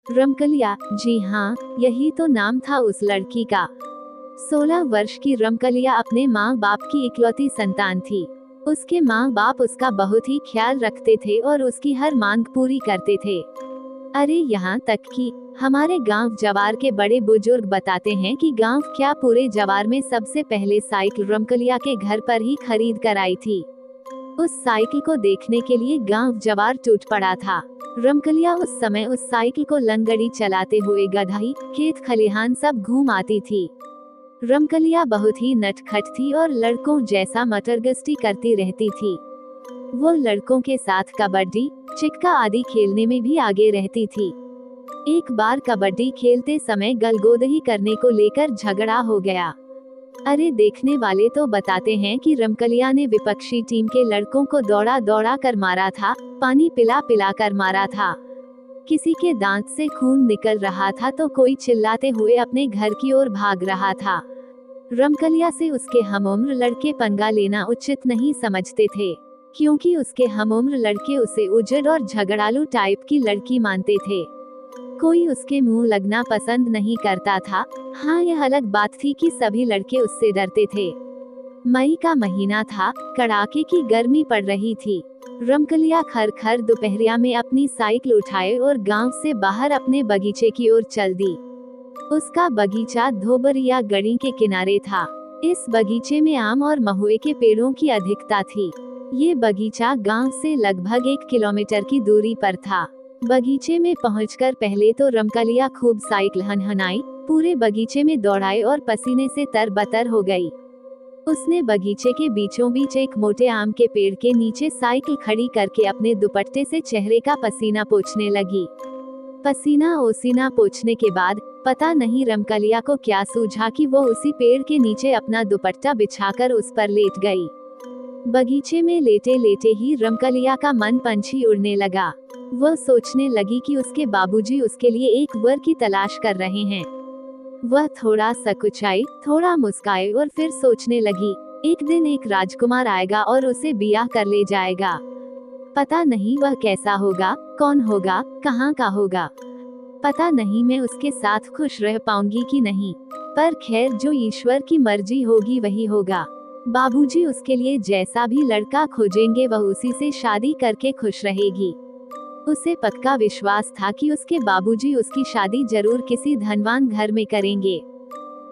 रमकलिया, जी हाँ, यही तो नाम था उस लड़की का। 16 वर्ष की रमकलिया अपने माँ बाप की इकलौती संतान थी। उसके माँ बाप उसका बहुत ही ख्याल रखते थे और उसकी हर मांग पूरी करते थे। अरे यहाँ तक कि हमारे गांव जवार के बड़े बुजुर्ग बताते हैं कि गांव क्या पूरे जवार में सबसे पहले साइकिल रमकलिया के घर पर ही खरीद कर आई थी। उस साइकिल को देखने के लिए गांव जवार टूट पड़ा था। रमकलिया उस समय उस साइकिल को लंगड़ी चलाते हुए गधाई, खेत खलिहान सब घूम आती थी। रमकलिया बहुत ही नटखट थी और लड़कों जैसा मटरगस्ती करती रहती थी। वो लड़कों के साथ कबड्डी, चिक्का आदि खेलने में भी आगे रहती थी। एक बार कबड्डी खेलते समय गलगोदही करने को लेकर झगड़ा हो गया। अरे देखने वाले तो बताते हैं कि रमकलिया ने विपक्षी टीम के लड़कों को दौड़ा दौड़ा कर मारा था, पानी पिला पिला कर मारा था। किसी के दांत से खून निकल रहा था तो कोई चिल्लाते हुए अपने घर की ओर भाग रहा था। रमकलिया से उसके हमउम्र लड़के पंगा लेना उचित नहीं समझते थे, क्योंकि उसके हमउम्र लड़के उसे उजड़ और झगड़ालू टाइप की लड़की मानते थे। कोई उसके मुंह लगना पसंद नहीं करता था। हाँ, यह अलग बात थी कि सभी लड़के उससे डरते थे। मई का महीना था, कड़ाके की गर्मी पड़ रही थी। रमकलिया खर खर दोपहरिया में अपनी साइकिल उठाए और गांव से बाहर अपने बगीचे की ओर चल दी। उसका बगीचा धोबरिया गढ़ी के किनारे था। इस बगीचे में आम और महुए के पेड़ों की अधिकता थी। ये बगीचा गांव से लगभग 1 किलोमीटर की दूरी पर था। बगीचे में पहुंचकर पहले तो रमकलिया खूब साइकिल हनहनाई, पूरे बगीचे में दौड़ाई और पसीने से तरबतर हो गई। उसने बगीचे के बीचों बीच एक मोटे आम के पेड़ के नीचे साइकिल खड़ी करके अपने दुपट्टे से चेहरे का पसीना पोंछने लगी। पसीना ओसीना पोंछने के बाद पता नहीं रमकलिया को क्या सूझा कि वो उसी पेड़ के नीचे अपना दुपट्टा बिछाकर उस पर लेट गई। बगीचे में लेटे लेटे ही रमकलिया का मन पंछी उड़ने लगा। वह सोचने लगी कि उसके बाबूजी उसके लिए एक वर की तलाश कर रहे हैं। वह थोड़ा सकुचाई, थोड़ा मुस्काई और फिर सोचने लगी, एक दिन एक राजकुमार आएगा और उसे बियाह कर ले जाएगा। पता नहीं वह कैसा होगा, कौन होगा, कहाँ का होगा। पता नहीं मैं उसके साथ खुश रह पाऊंगी कि नहीं। पर खैर, जो ईश्वर की मर्जी होगी वही होगा। बाबूजी उसके लिए जैसा भी लड़का खोजेंगे वह उसी से शादी करके खुश रहेगी। उसे पक्का विश्वास था कि उसके बाबूजी उसकी शादी जरूर किसी धनवान घर में करेंगे,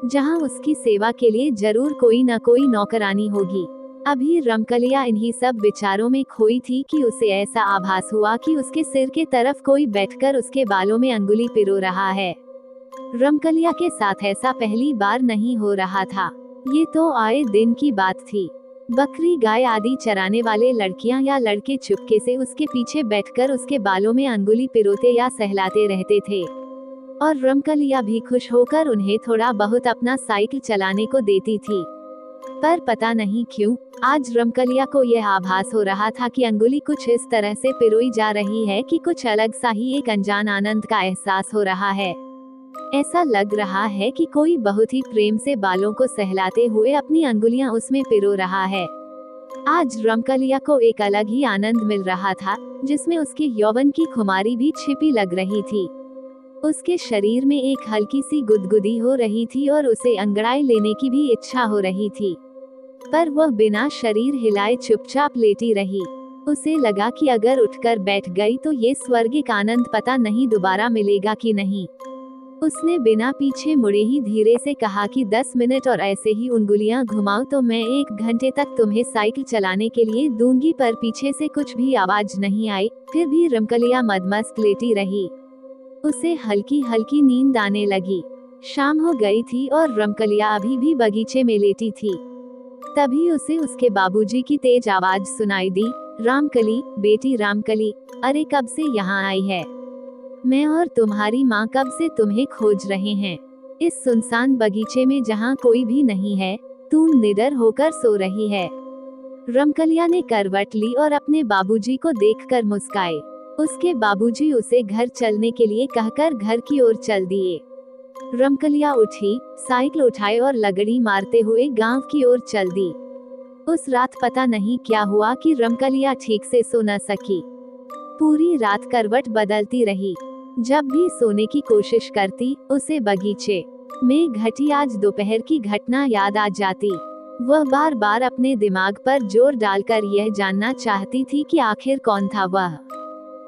जहां उसकी सेवा के लिए जरूर कोई न कोई नौकरानी होगी। अभी रमकलिया इन्हीं सब विचारों में खोई थी कि उसे ऐसा आभास हुआ कि उसके सिर के तरफ कोई बैठकर उसके बालों में अंगुली पिरो रहा है। रमकलिया के साथ ऐसा पहली बार नहीं हो रहा था। ये तो आए दिन की बात थी। बकरी गाय आदि चराने वाले लड़कियां या लड़के चुपके से उसके पीछे बैठकर उसके बालों में अंगुली पिरोते या सहलाते रहते थे, और रमकलिया भी खुश होकर उन्हें थोड़ा बहुत अपना साइकिल चलाने को देती थी। पर पता नहीं क्यों आज रमकलिया को यह आभास हो रहा था कि अंगुली कुछ इस तरह से पिरोई जा रही है कि कुछ अलग सा ही एक अनजान आनंद का एहसास हो रहा है। ऐसा लग रहा है कि कोई बहुत ही प्रेम से बालों को सहलाते हुए अपनी अंगुलियां उसमें पिरो रहा है। आज रमकलिया को एक अलग ही आनंद मिल रहा था, जिसमें उसके यौवन की खुमारी भी छिपी लग रही थी। उसके शरीर में एक हल्की सी गुदगुदी हो रही थी और उसे अंगड़ाई लेने की भी इच्छा हो रही थी, पर वह बिना शरीर हिलाए चुपचाप लेटी रही। उसे लगा कि अगर उठकर बैठ गई तो ये स्वर्गिक आनंद पता नहीं दोबारा मिलेगा कि नहीं। उसने बिना पीछे मुड़े ही धीरे से कहा कि 10 मिनट और ऐसे ही उंगलियां घुमाओ तो मैं 1 घंटे तक तुम्हें साइकिल चलाने के लिए दूंगी। पर पीछे से कुछ भी आवाज नहीं आई। फिर भी रमकलिया मदमस्त लेटी रही। उसे हल्की हल्की नींद आने लगी। शाम हो गई थी और रमकलिया अभी भी बगीचे में लेटी थी। तभी उसे उसके बाबूजी की तेज आवाज सुनाई दी, रामकली, बेटी रामकली, अरे कब से यहाँ आई है? मैं और तुम्हारी माँ कब से तुम्हें खोज रहे हैं। इस सुनसान बगीचे में जहाँ कोई भी नहीं है, तू निडर होकर सो रही है। रमकलिया ने करवट ली और अपने बाबूजी को देखकर मुस्काए। उसके बाबूजी उसे घर चलने के लिए कहकर घर की ओर चल दिए। रमकलिया उठी, साइकिल उठाए और लगड़ी मारते हुए गांव की ओर चल दी। उस रात पता नहीं क्या हुआ कि रमकलिया ठीक से सो न सकी। पूरी रात करवट बदलती रही। जब भी सोने की कोशिश करती, उसे बगीचे में घटी आज दोपहर की घटना याद आ जाती। वह बार बार अपने दिमाग पर जोर डालकर यह जानना चाहती थी कि आखिर कौन था वह।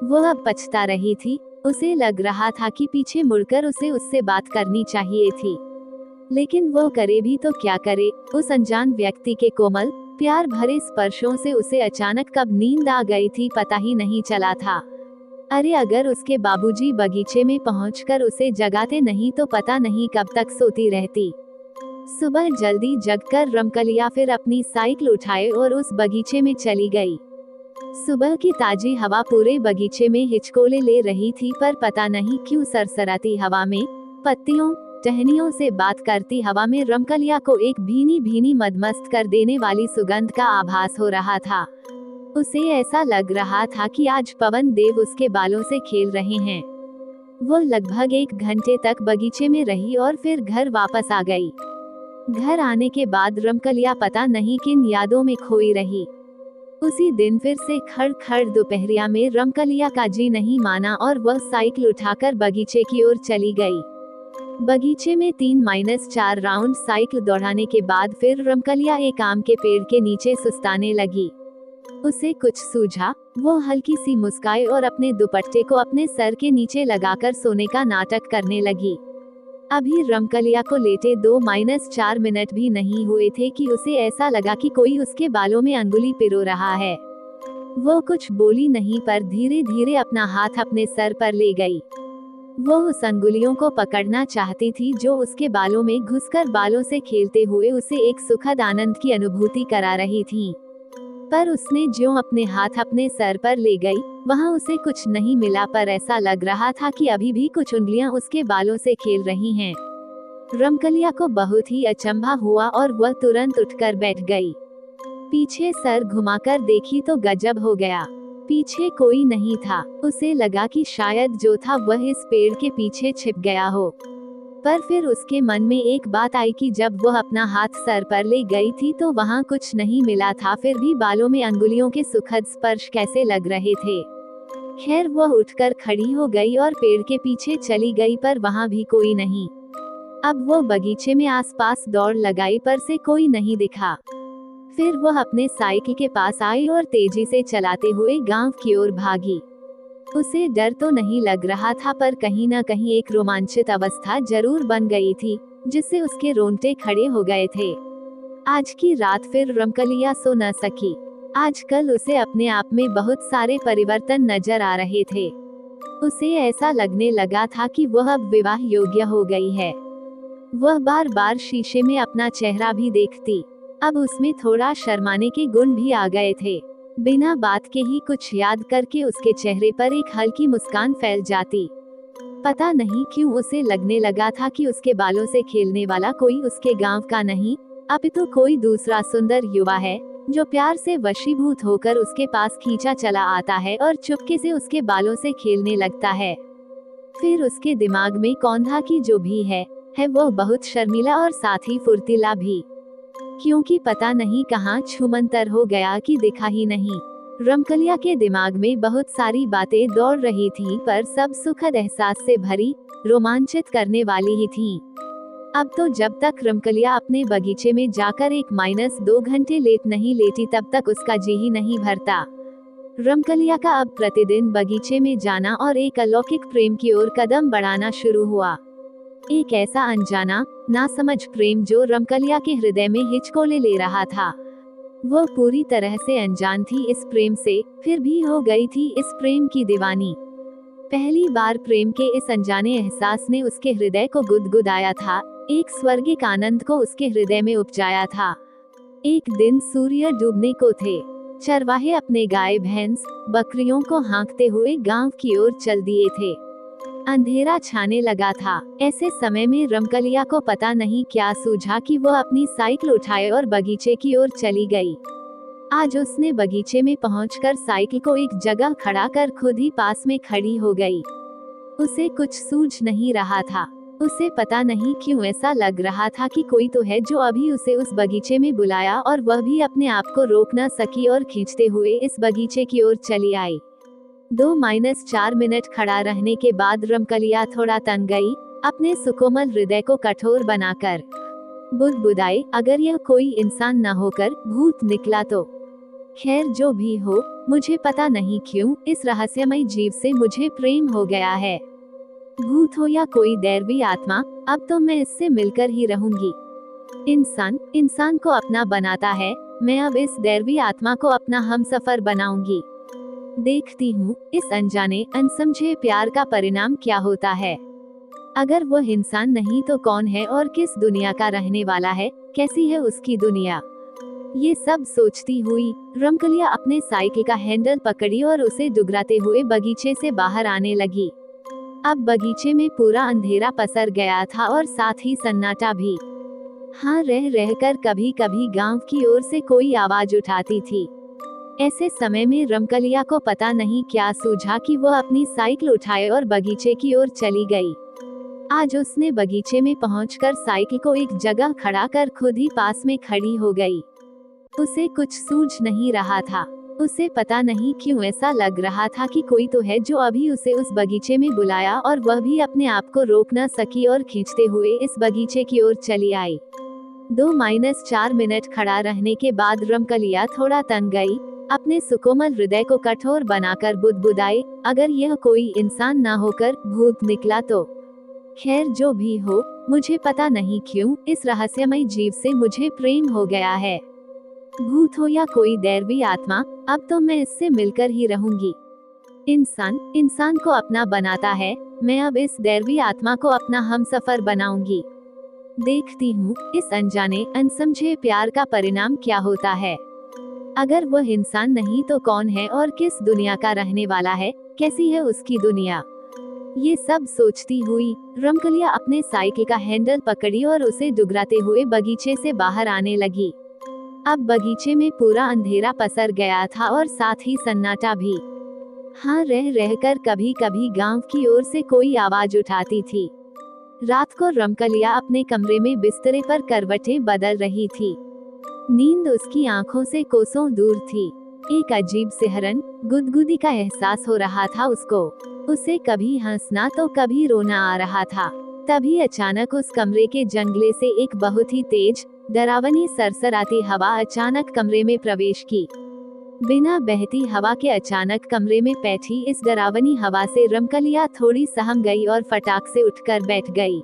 वह अब पछता रही थी। उसे लग रहा था कि पीछे मुड़कर उसे उससे बात करनी चाहिए थी, लेकिन वो करे भी तो क्या करे। उस अनजान व्यक्ति के कोमल, प्यार भरे स्पर्शों से उसे अचानक कब नींद आ गई थी पता ही नहीं चला था। अरे अगर उसके बाबूजी बगीचे में पहुंचकर उसे जगाते नहीं तो पता नहीं कब तक सोती रहती। सुबह जल्दी जगकर रमकलिया फिर अपनी साइकिल उठाए और उस बगीचे में चली गई। सुबह की ताजी हवा पूरे बगीचे में हिचकोले ले रही थी, पर पता नहीं क्यों सरसराती हवा में, पत्तियों टहनियों से बात करती हवा में रमकलिया को एक भीनी भीनी मदमस्त कर देने वाली सुगंध का आभास हो रहा था। उसे ऐसा लग रहा था कि आज पवन देव उसके बालों से खेल रहे हैं। वो लगभग 1 घंटे तक बगीचे में रही और फिर घर वापस आ गई। घर आने के बाद रमकलिया पता नहीं किन यादों में खोई रही। उसी दिन फिर से खड़ खड़ दोपहरिया में रमकलिया का जी नहीं माना और वह साइकिल उठाकर बगीचे की ओर चली गई। बगीचे में 3-4 राउंड साइकिल दौड़ाने के बाद फिर रमकलिया एक आम के पेड़ के नीचे सुस्ताने लगी। उसे कुछ सूझा। वो हल्की सी मुस्काई और अपने दुपट्टे को अपने सर के नीचे लगाकर सोने का नाटक करने लगी। अभी रमकलिया को लेटे 2-4 मिनट भी नहीं हुए थे कि उसे ऐसा लगा कि कोई उसके बालों में अंगुली पिरो रहा है। वो कुछ बोली नहीं, पर धीरे धीरे अपना हाथ अपने सर पर ले गई। वो उस अंगुलियों को पकड़ना चाहती थी जो उसके बालों में घुसकर बालों से खेलते हुए उसे एक सुखद आनंद की अनुभूति करा रही थीं। पर उसने ज्यों अपने हाथ अपने सर पर ले गई, वहां उसे कुछ नहीं मिला, पर ऐसा लग रहा था कि अभी भी कुछ उंगलियां उसके बालों से खेल रही हैं। रमकलिया को बहुत ही अचंभा हुआ और वह तुरंत उठकर बैठ गई। पीछे सर घुमाकर देखी तो गजब हो गया। पीछे कोई नहीं था। उसे लगा कि शायद जो था वह इस पेड़ के पीछे छिप गया हो। पर फिर उसके मन में एक बात आई कि जब वह अपना हाथ सर पर ले गई थी तो वहां कुछ नहीं मिला था, फिर भी बालों में अंगुलियों के सुखद स्पर्श कैसे लग रहे थे। खैर वह उठकर खड़ी हो गई और पेड़ के पीछे चली गई, पर वहां भी कोई नहीं। अब वो बगीचे में आसपास दौड़ लगाई, पर से कोई नहीं दिखा। फिर वह अपने साइकिल के पास आई और तेजी से चलाते हुए गांव की ओर भागी। उसे डर तो नहीं लग रहा था, पर कहीं न कहीं एक रोमांचित अवस्था जरूर बन गई थी, जिससे उसके रोंगटे खड़े हो गए थे। आज की रात फिर रमकलिया सो न सकी। आजकल उसे अपने आप में बहुत सारे परिवर्तन नजर आ रहे थे। उसे ऐसा लगने लगा था कि वह अब विवाह योग्य हो गई है। वह बार बार शीशे में अपना चेहरा भी देखती। अब उसमें थोड़ा शर्माने के गुण भी आ गए थे। बिना बात के ही कुछ याद करके उसके चेहरे पर एक हल्की मुस्कान फैल जाती। पता नहीं क्यों उसे लगने लगा था कि उसके बालों से खेलने वाला कोई उसके गांव का नहीं, अपितु कोई दूसरा सुंदर युवा है, जो प्यार से वशीभूत होकर उसके पास खींचा चला आता है और चुपके से उसके बालों से खेलने लगता है। फिर उसके दिमाग में कौंधा की जो भी है वो बहुत शर्मीला और साथ ही फुर्तीला भी, क्योंकि पता नहीं कहाँ छूमंतर हो गया कि दिखा ही नहीं। रमकलिया के दिमाग में बहुत सारी बातें दौड़ रही थीं, पर सब सुखद एहसास से भरी, रोमांचित करने वाली ही थीं। अब तो जब तक रमकलिया अपने बगीचे में जाकर 1-2 घंटे लेट नहीं लेटी तब तक उसका जी ही नहीं भरता। रमकलिया का अब प्रतिदिन बगीचे में जाना और एक अलौकिक प्रेम की ओर कदम बढ़ाना शुरू हुआ। एक ऐसा अनजाना, नासमझ प्रेम जो रमकलिया के हृदय में हिचकोले ले रहा था। वो पूरी तरह से अनजान थी इस प्रेम से, फिर भी हो गई थी इस प्रेम की दीवानी। पहली बार प्रेम के इस अनजाने एहसास ने उसके हृदय को गुदगुदाया था, एक स्वर्गिक आनंद को उसके हृदय में उपजाया था। एक दिन सूर्य डूबने को थे। चरवाहे अपने गाय भैंस बकरियों को हाँकते हुए गांव की ओर चल दिए थे। अंधेरा छाने लगा था। ऐसे समय में रमकलिया को पता नहीं क्या सूझा कि वह अपनी साइकिल उठाए और बगीचे की ओर चली गई। आज उसने बगीचे में पहुंचकर साइकिल को एक जगह खड़ा कर खुद ही पास में खड़ी हो गई। उसे कुछ सूझ नहीं रहा था। उसे पता नहीं क्यों ऐसा लग रहा था कि कोई तो है जो अभी उसे उस बगीचे में बुलाया, और वह भी अपने आप को रोक न सकी और खींचते हुए इस बगीचे की ओर चली आई। 2-4 मिनट खड़ा रहने के बाद रमकलिया थोड़ा तंग गई, अपने सुकोमल हृदय को कठोर बनाकर बुदबुदाई, अगर यह कोई इंसान न होकर भूत निकला तो। खैर जो भी हो, मुझे पता नहीं क्यों इस रहस्यमय जीव से मुझे प्रेम हो गया है। भूत हो या कोई दैवी आत्मा, अब तो मैं इससे मिलकर ही रहूंगी। इंसान इंसान को अपना बनाता है, मैं अब इस दैवी आत्मा को अपना हमसफर बनाऊंगी। देखती हूँ इस अनजाने अनसमझे प्यार का परिणाम क्या होता है। अगर वह इंसान नहीं तो कौन है और किस दुनिया का रहने वाला है, कैसी है उसकी दुनिया। ये सब सोचती हुई रमकलिया अपने साइकिल का हैंडल पकड़ी और उसे डुगराते हुए बगीचे से बाहर आने लगी। अब बगीचे में पूरा अंधेरा पसर गया था और साथ ही सन्नाटा भी। हाँ, रह रहकर कभी कभी गांव की ओर से कोई आवाज उठाती थी। ऐसे समय में रमकलिया को पता नहीं क्या सूझा कि वह अपनी साइकिल उठाए और बगीचे की ओर चली गई। आज उसने बगीचे में पहुंचकर साइकिल को एक जगह खड़ा कर खुद ही पास में खड़ी हो गई। उसे कुछ सूझ नहीं रहा था। उसे पता नहीं क्यों ऐसा लग रहा था कि कोई तो है जो अभी उसे उस बगीचे में बुलाया, और वह भी अपने आप को रोक न सकी और खींचते हुए इस बगीचे की ओर चली आई। 2-4 मिनट खड़ा रहने के बाद रमकलिया थोड़ा तंग गई, अपने सुकोमल हृदय को कठोर बनाकर बुदबुदाई, अगर यह कोई इंसान ना होकर भूत निकला तो। खैर जो भी हो, मुझे पता नहीं क्यों इस रहस्यमय जीव से मुझे प्रेम हो गया है। भूत हो या कोई दैवी आत्मा, अब तो मैं इससे मिलकर ही रहूंगी। इंसान इंसान को अपना बनाता है, मैं अब इस दैवी आत्मा को अपना हमसफर बनाऊंगी। देखती हूँ इस अनजाने अनसमझे प्यार का परिणाम क्या होता है। अगर वह इंसान नहीं तो कौन है और किस दुनिया का रहने वाला है, कैसी है उसकी दुनिया। ये सब सोचती हुई रमकलिया अपने साइकिल का हैंडल पकड़ी और उसे डुगराते हुए बगीचे से बाहर आने लगी। अब बगीचे में पूरा अंधेरा पसर गया था और साथ ही सन्नाटा भी। हाँ, रह रहकर कभी कभी गांव की ओर से कोई आवाज उठाती थी। रात को रमकलिया अपने कमरे में बिस्तरे पर करवटें बदल रही थी। नींद उसकी आंखों से कोसों दूर थी। एक अजीब सिहरन, गुदगुदी का एहसास हो रहा था उसको। उसे कभी हंसना तो कभी रोना आ रहा था। तभी अचानक उस कमरे के जंगले से एक बहुत ही तेज, डरावनी सरसराती हवा अचानक कमरे में प्रवेश की। बिना बहती हवा के अचानक कमरे में बैठी इस डरावनी हवा से रमकलिया थोड़ी सहम गई और फटाक से उठकर बैठ गई।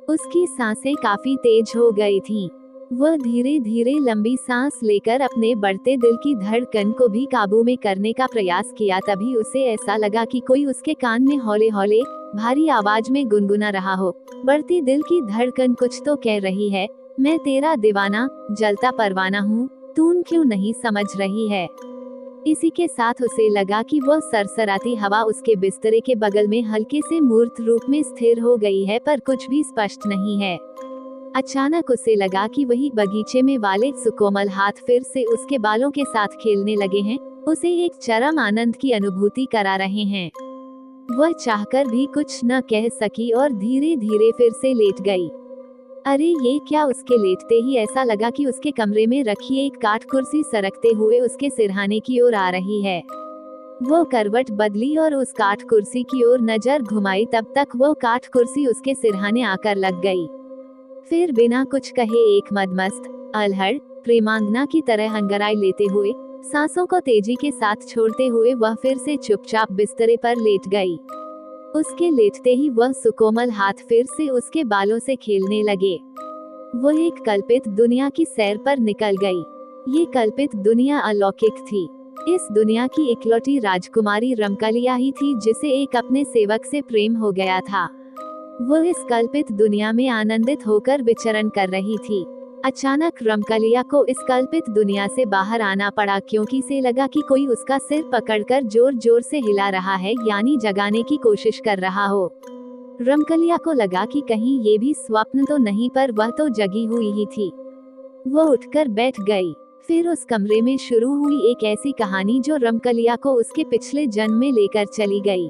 उसकी सांसें काफी तेज हो गई थीं। वह धीरे धीरे लंबी सांस लेकर अपने बढ़ते दिल की धड़कन को भी काबू में करने का प्रयास किया। तभी उसे ऐसा लगा कि कोई उसके कान में हौले हौले भारी आवाज में गुनगुना रहा हो। बढ़ती दिल की धड़कन कुछ तो कह रही है, मैं तेरा दीवाना, जलता परवाना हूँ, तू क्यों नहीं समझ रही है। इसी के साथ उसे लगा कि वह सरसराती हवा उसके बिस्तरे के बगल में हल्के से मूर्त रूप में स्थिर हो गई है, पर कुछ भी स्पष्ट नहीं है। अचानक उसे लगा कि वही बगीचे में वाले सुकोमल हाथ फिर से उसके बालों के साथ खेलने लगे हैं, उसे एक चरम आनंद की अनुभूति करा रहे हैं। वह चाहकर भी कुछ न कह सकी और धीरे धीरे फिर से लेट गई। अरे ये क्या, उसके लेटते ही ऐसा लगा कि उसके कमरे में रखी एक काठ कुर्सी सरकते हुए उसके सिरहाने की ओर आ रही है। वो करवट बदली और उस काठ कुर्सी की ओर नजर घुमाई, तब तक वो काठ कुर्सी उसके सिरहाने आकर लग गई। फिर बिना कुछ कहे एक मदमस्त, अलहड़, प्रेमांगना की तरह हंगराई लेते हुए, सांसों को तेजी के साथ छोड़ते हुए वह फिर से चुपचाप बिस्तरे पर लेट गई। उसके लेटते ही वह सुकोमल हाथ फिर से उसके बालों से खेलने लगे। वह एक कल्पित दुनिया की सैर पर निकल गई। ये कल्पित दुनिया अलौकिक थी। इस दुनिया की इकलौती राजकुमारी रमकलिया ही थी जिसे एक अपने सेवक से प्रेम हो गया था। वह इस कल्पित दुनिया में आनंदित होकर विचरण कर रही थी। अचानक रमकलिया को इस कल्पित दुनिया से बाहर आना पड़ा, क्योंकि से लगा कि कोई उसका सिर पकड़कर जोर जोर से हिला रहा है, यानी जगाने की कोशिश कर रहा हो। रमकलिया को लगा कि कहीं ये भी स्वप्न तो नहीं, पर वह तो जगी हुई ही थी। वह उठकर बैठ गई। फिर उस कमरे में शुरू हुई एक ऐसी कहानी जो रमकलिया को उसके पिछले जन्म में लेकर चली गई।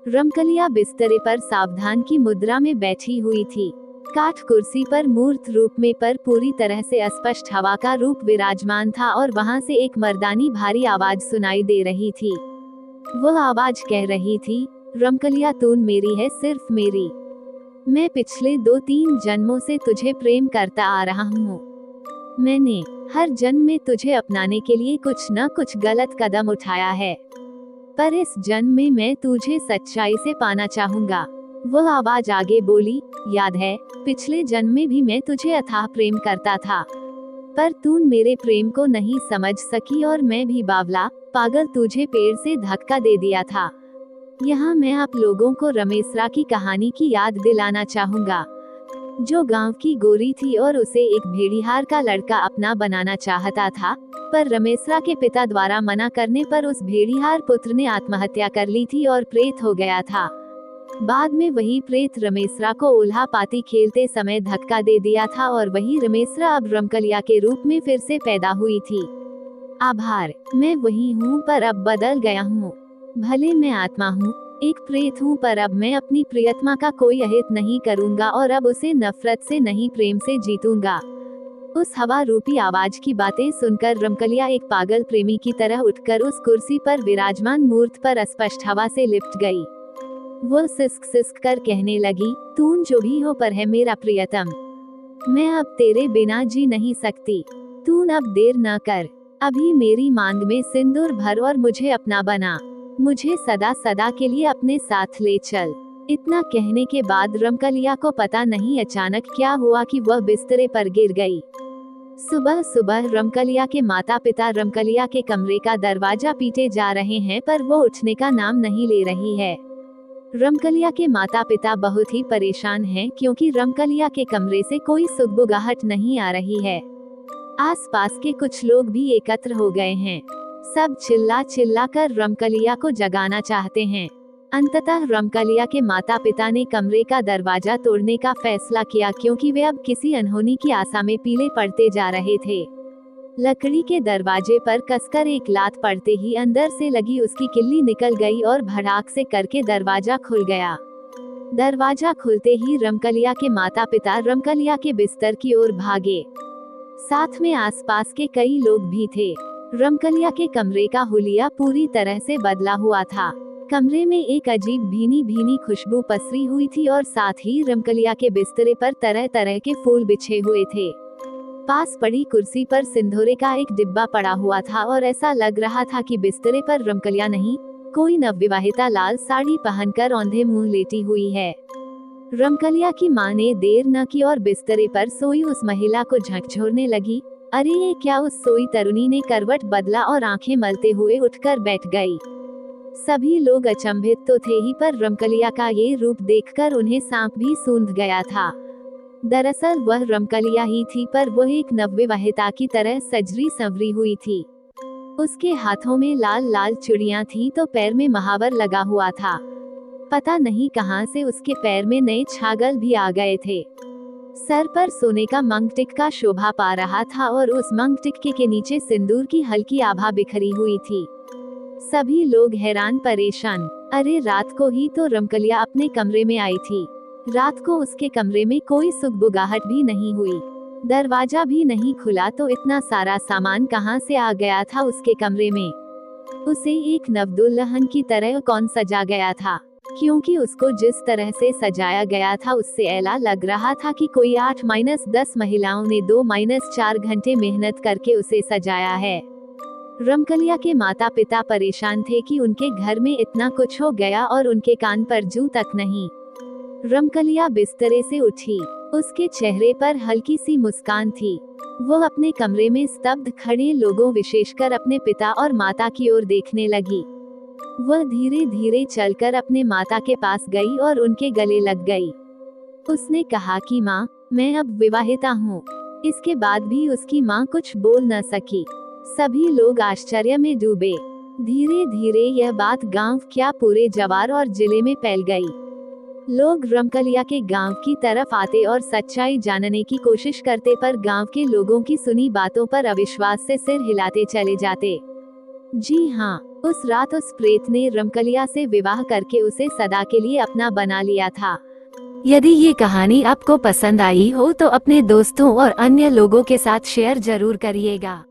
रमकलिया बिस्तरे पर सावधान की मुद्रा में बैठी हुई थी। काठ कुर्सी पर मूर्त रूप में पर पूरी तरह से अस्पष्ट हवा का रूप विराजमान था और वहां से एक मर्दानी भारी आवाज सुनाई दे रही थी। वो आवाज कह रही थी, रमकलिया तू मेरी है, सिर्फ मेरी। मैं पिछले 2-3 जन्मों से तुझे प्रेम करता आ रहा हूँ। मैंने हर जन्म में तुझे अपनाने के लिए कुछ न कुछ गलत कदम उठाया है, पर इस जन्म में मैं तुझे सच्चाई से पाना चाहूंगा। वो आवाज आगे बोली, याद है, पिछले जन्म में भी मैं तुझे अथाह प्रेम करता था, पर तू मेरे प्रेम को नहीं समझ सकी और मैं भी बावला पागल तुझे पेड़ से धक्का दे दिया था। यहाँ मैं आप लोगों को रमेशरा की कहानी की याद दिलाना चाहूंगा, जो गांव की गोरी थी और उसे एक भेड़िहार का लड़का अपना बनाना चाहता था, पर रमेशरा के पिता द्वारा मना करने पर उस भेड़िहार पुत्र ने आत्महत्या कर ली थी और प्रेत हो गया था। बाद में वही प्रेत रमेशरा को उल्हा पाती खेलते समय धक्का दे दिया था और वही रमेशरा अब रमकलिया के रूप में फिर से पैदा हुई थी। आभार, मैं वही हूँ पर अब बदल गया हूँ। भले मैं आत्मा हूँ, एक प्रेत हूँ, पर अब मैं अपनी प्रियतमा का कोई अहित नहीं करूँगा और अब उसे नफरत से नहीं प्रेम से जीतूंगा। उस हवा रूपी आवाज की बातें सुनकर रमकलिया एक पागल प्रेमी की तरह उठकर उस कुर्सी पर विराजमान मूर्त पर अस्पष्ट हवा से लिपट गई। वो सिसक सिसक कर कहने लगी, तू जो भी हो पर है मेरा प्रियतम। मैं अब तेरे बिना जी नहीं सकती। तू अब देर न कर, अभी मेरी मांग में सिंदूर भर और मुझे अपना बना। मुझे सदा सदा के लिए अपने साथ ले चल। इतना कहने के बाद रमकलिया को पता नहीं अचानक क्या हुआ कि वह बिस्तरे पर गिर गई। सुबह सुबह रमकलिया के माता पिता रमकलिया के कमरे का दरवाजा पीटे जा रहे हैं, पर वो उठने का नाम नहीं ले रही है। रमकलिया के माता पिता बहुत ही परेशान हैं, क्योंकि रमकलिया के कमरे से कोई सुगबुगाहट नहीं आ रही है। आसपास के कुछ लोग भी एकत्र हो गए हैं। सब चिल्ला चिल्ला कर रमकलिया को जगाना चाहते हैं। अंततः रमकलिया के माता पिता ने कमरे का दरवाजा तोड़ने का फैसला किया, क्योंकि वे अब किसी अनहोनी की आशा में पीले पड़ते जा रहे थे। लकड़ी के दरवाजे पर कसकर एक लात पड़ते ही अंदर से लगी उसकी किल्ली निकल गई और भड़ाक से करके दरवाजा खुल गया। दरवाजा खुलते ही रमकलिया के माता पिता रमकलिया के बिस्तर की ओर भागे। साथ में आसपास के कई लोग भी थे। रमकलिया के कमरे का हुलिया पूरी तरह से बदला हुआ था। कमरे में एक अजीब भीनी भीनी खुशबू पसरी हुई थी और साथ ही रमकलिया के बिस्तरे पर तरह तरह के फूल बिछे हुए थे। पास पड़ी कुर्सी पर सिंदूरे का एक डिब्बा पड़ा हुआ था और ऐसा लग रहा था कि बिस्तरे पर रमकलिया नहीं, कोई नवविवाहिता लाल साड़ी पहनकर औंधे मुंह लेटी हुई है। रमकलिया की मां ने देर न की और बिस्तरे पर सोई उस महिला को झकझोरने लगी। अरे ये क्या! उस सोई तरुणी ने करवट बदला और आंखें मलते हुए उठकर बैठ गई। सभी लोग अचंभित तो थे ही, पर रमकलिया का ये रूप देखकर उन्हें सांप भी सूंघ गया था। दरअसल वह रमकलिया ही थी, पर वह एक नवविवाहिता की तरह सजरी संवरी हुई थी। उसके हाथों में लाल लाल चूड़ियां थीं तो पैर में महावर लगा हुआ था। पता नहीं कहां से उसके पैर में नए छागल भी आ गए थे। सर पर सोने का मंगटिक का शोभा पा रहा था और उस मंगटिक के नीचे सिंदूर की हल्की आभा बिखरी हुई थी। सभी लोग हैरान परेशान। अरे रात को ही तो रमकलिया अपने कमरे में आई थी। रात को उसके कमरे में कोई सुगबुगाहट भी नहीं हुई, दरवाजा भी नहीं खुला, तो इतना सारा सामान कहां से आ गया था उसके कमरे में? उसे एक नवदुल्हन की तरह कौन सजा गया था? क्योंकि उसको जिस तरह से सजाया गया था उससे ऐला लग रहा था कि कोई 8-10 महिलाओं ने 2-4 घंटे मेहनत करके उसे सजाया है। रमकलिया के माता पिता परेशान थे कि उनके घर में इतना कुछ हो गया और उनके कान पर जू तक नहीं। रमकलिया बिस्तरे से उठी। उसके चेहरे पर हल्की सी मुस्कान थी। वो अपने कमरे में स्तब्ध खड़े लोगों, विशेषकर अपने पिता और माता की ओर देखने लगी। वह धीरे धीरे चलकर अपने माता के पास गई और उनके गले लग गई। उसने कहा कि माँ, मैं अब विवाहिता हूँ। इसके बाद भी उसकी माँ कुछ बोल न सकी। सभी लोग आश्चर्य में डूबे। धीरे धीरे यह बात गांव क्या पूरे जवार और जिले में फैल गई। लोग रमकलिया के गांव की तरफ आते और सच्चाई जानने की कोशिश करते, पर गांव के लोगों की सुनी बातों पर अविश्वास से सिर हिलाते चले जाते। जी हाँ, उस रात उस प्रेत ने रमकलिया से विवाह करके उसे सदा के लिए अपना बना लिया था। यदि ये कहानी आपको पसंद आई हो तो अपने दोस्तों और अन्य लोगों के साथ शेयर जरूर करिएगा।